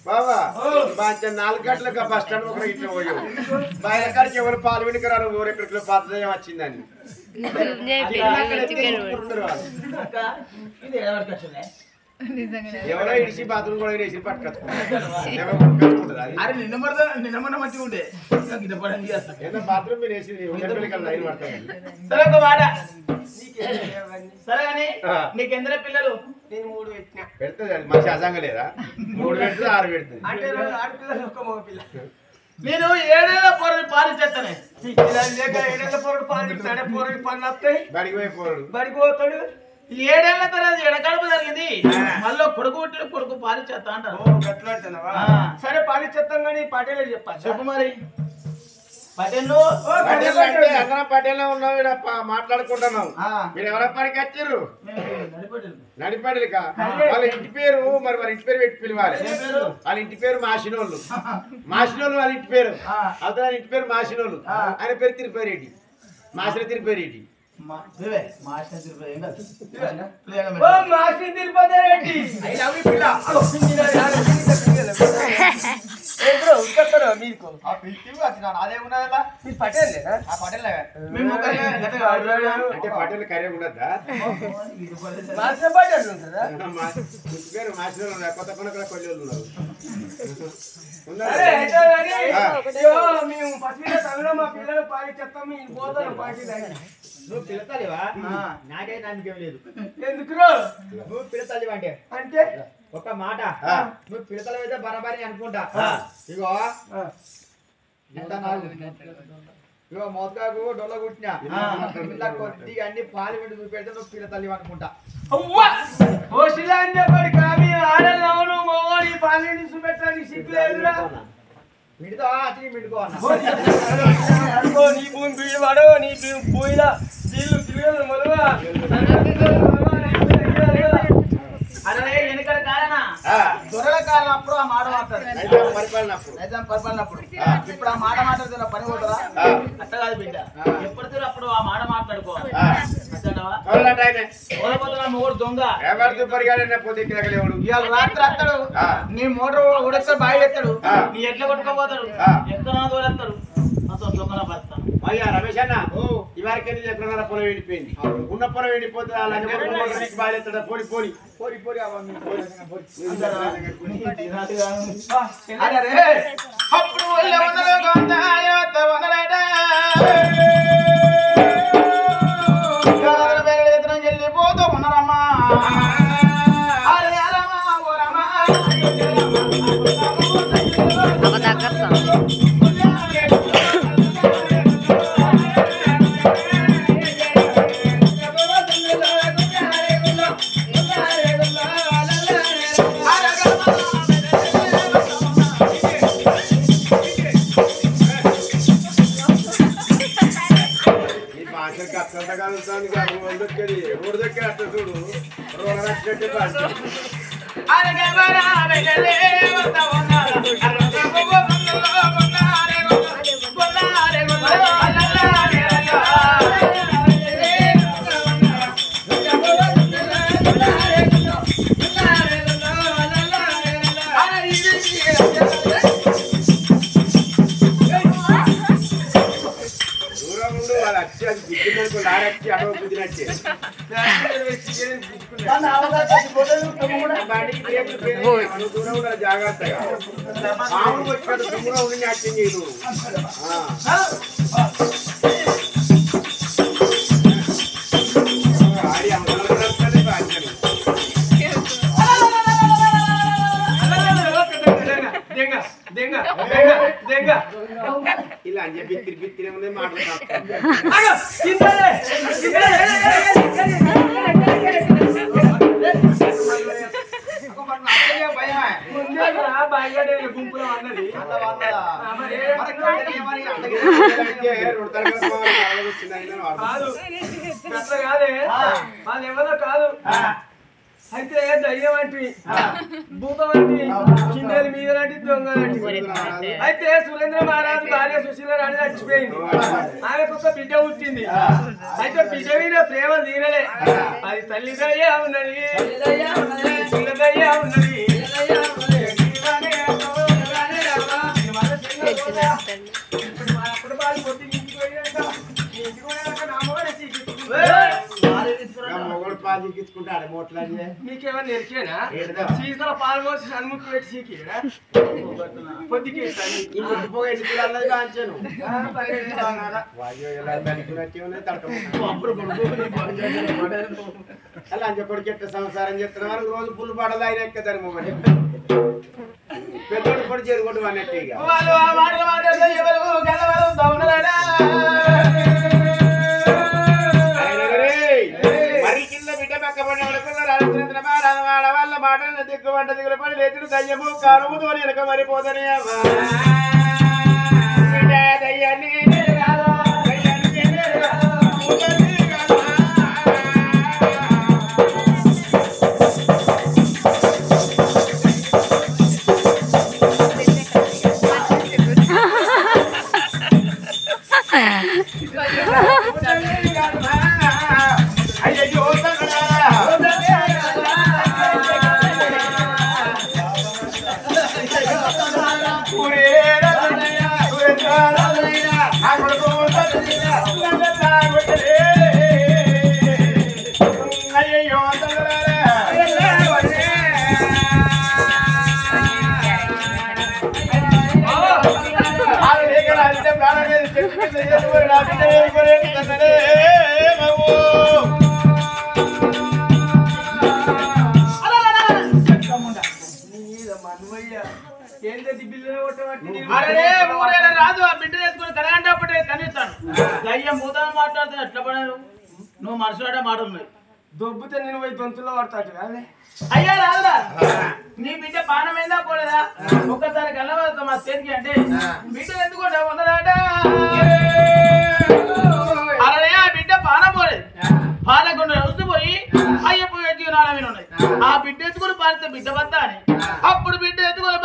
బాబా బాగా 4 గంటలకు bus stand ఒక ఇట్లా పోయావు బయట కాడికి ఎవరు పాలు వినికరారు ఊరెక్కడికి పాతదయం వచ్చిందని ఎవరో ఇడిచి బాత్రూమ్ కూడా వేసి పట్టుకొచ్చుకుంటారు నిన్న మంచిగా ఉండే బాత్రూమ్ మీరు వేసి సరే కానీ నీకెందరో పిల్లలు నేను 3 పెట్టినా పెడుతుంది అది మంచి అజంగా లేదా 3 పెడుతుంది 6 పెడుతుంది అంటే 2 ఆడపిల్లలు ఒక మగ పిల్ల నేను 7 ఏళ్ల పొరలు పాలు చేస్తానే లేక 7 ఏళ్ల పొరడు పాలు ఇస్తాడే పొరడు పనులు వస్తాయి బడికి పోయి పోరాడు బడికి పోతాడు 7 ఏళ్ల తర్వాత ఎడకడప జరిగింది మళ్ళీ కొడుకు పాలు చేస్తా అంటారు గట్లంటున్నావా సరే పాలు చెప్తాం కానీ పటేలే చెప్పాలి చెప్పు మరి పటేళ్ళు అందరం పటేల్లో ఉన్నాం ఇక్కడ మాట్లాడుకుంటున్నాం మీరు ఎవరి పనికి వచ్చారు నడిపడిక వాళ్ళ ఇంటి పేరు మరి వాళ్ళ ఇంటి పేరు పెట్టి పిలవాలి వాళ్ళ ఇంటి పేరు మాసినోళ్ళు వాళ్ళ ఇంటి పేరు అతను ఇంటి పేరు మాసినోళ్ళు ఆయన పేరు తిరుపతిరెడ్డి మాసిన తిరుపతిరెడ్డి అంటే పటేల్ కర్రీ ఉండద్దా పేరు మాసిన కొత్త పనులు కొల్లి ఉన్నారు మేము మా పిల్లలు పాలి చెప్తాం మేము పోతాను పార్టీ నువ్వు పిల్లతాలివా నాకే నమ్మకం లేదు ఎందుకు నువ్వు పిల్లతాలివా అంటే ఒక మాట నువ్వు పిల్లతలైతే బరాబరి అనుకుంటా ఇగో ఇగో మోతకాకు డొల్ల కుట్టినా పిల్ల కొద్దిగా అన్ని పాలు విండి చూపెడితే నువ్వు పిల్లతల్లి అనుకుంటా ఆడలు మోడి పాలి చూపెట్టడానికి సిగ్గులేదురా మిడితో అతి మిడుకో నీ భూమి బీడు నీ పోయినా నీళ్ళు తిరగదు మొదలుగా అరే ఎన్నికల కాలన దొరల కాలం అప్పుడు ఆ మాట మాట్లాడు పరిపాలనప్పుడు ఇప్పుడు ఆ మాట మాట్లాడుతున్న పని పోతుందా అట్ట కాదు బిడ్డ ఎప్పటితో అప్పుడు ఆ మాట మాట్లాడుకోవాలి మూడు దొంగ ఇవాళ రాత్రి వస్తాడు నీ మోటార్ ఉడతాడు బాయి ఎత్తాడు నీ ఎట్లా కొట్టుకోపోతాడు ఎక్కడ తోలేస్తాడు మొత్తం దొంగల పడతాను అయ్యా రమేష్ అన్న ఇవరికి ఎక్కడన్నా పొలం వెళ్ళిపోయింది ఉన్న పొలం వెళ్ళిపోతే బాగా ఎత్తాడు పోడి పోడి పోడి పోడి అప్పుడు వెళ్ళిపోతూ ఉన్నారమ్మా చూడు అడవ కుదిరచ్చే జాగ్రత్తగా మామూలు వచ్చాడు తమ్ముడు ఉండి యాక్టింగ్ చేయదు ఇలా అని చెప్పి బిత్తిరి ఉన్నాయి గుంపులో అన్నది అట్లా కాదే వాళ్ళు ఎవరో కాదు అయితే దయ్యం అంటే భూతం అంటే కిందేలు మీద లాంటి దొంగ లాంటి. అయితే సురేంద్ర మహారాజు భార్య సుశీల రాణి చచ్చిపోయింది. ఆమెకు ఒక బిడ్డ పుట్టింది. అయితే బిడ్డ మీద ప్రేమ తీరలే. అది తల్లి దయ్యా ఉన్నది, చిన్న దయ్యా ఉన్నది. మొగడు పాలు చిక్కించుకుంటాడు మోట్లా మీకేమన్నా ఎరికేనా సీసలో పాలు పోసి సన్ముక్కు పెట్టి సీకిరా పొద్దుకి అన్నది కాంచాను అలా అంచెప్పటికి ఎట్ట సంసారం చేస్తున్న వరకు రోజు పుల్లు పడలు ఆయన ఎక్కదారు మొగడు పెద్దోడు పొడి చేరుకుంటూ అన్నట్టు ఇక మరి కింద బిడ్డ పక్క పడిన వాళ్ళ మాటలను దిక్కు వంట దిగులు పడి లేచుడు దయ్యము కారుముదు అని వెనక మరిపోతనే దయ్యాన్ని రాదు ఆ బిడ్డ వేసుకుని కలగంటే కనిస్తాను దయ్యం భూతాన్ని మాట్లాడుతున్నా ఎట్లా పడారు నువ్వు మనసులో మాట ఉన్నాయి దొబ్బుతే నేను పోయి దొంతుల్లో పడతాడు కాదే అయ్యా రాదురా నీ బిడ్డ పానమైందా పోలేదా ఒక్కసారి కలవద్దు మా చేతికి అంటే బిడ్డ ఎందుకు ఉన్నదాట అరే ఆ బిడ్డ పానం పోలేదు పాలకుండా రుసిపోయి అయ్యపోయి ఎత్తుకుని ఉన్నాయి ఆ బిడ్డ ఎత్తుకుని పాలితే బిడ్డ వద్దా అని అప్పుడు బిడ్డ ఎత్తుకుని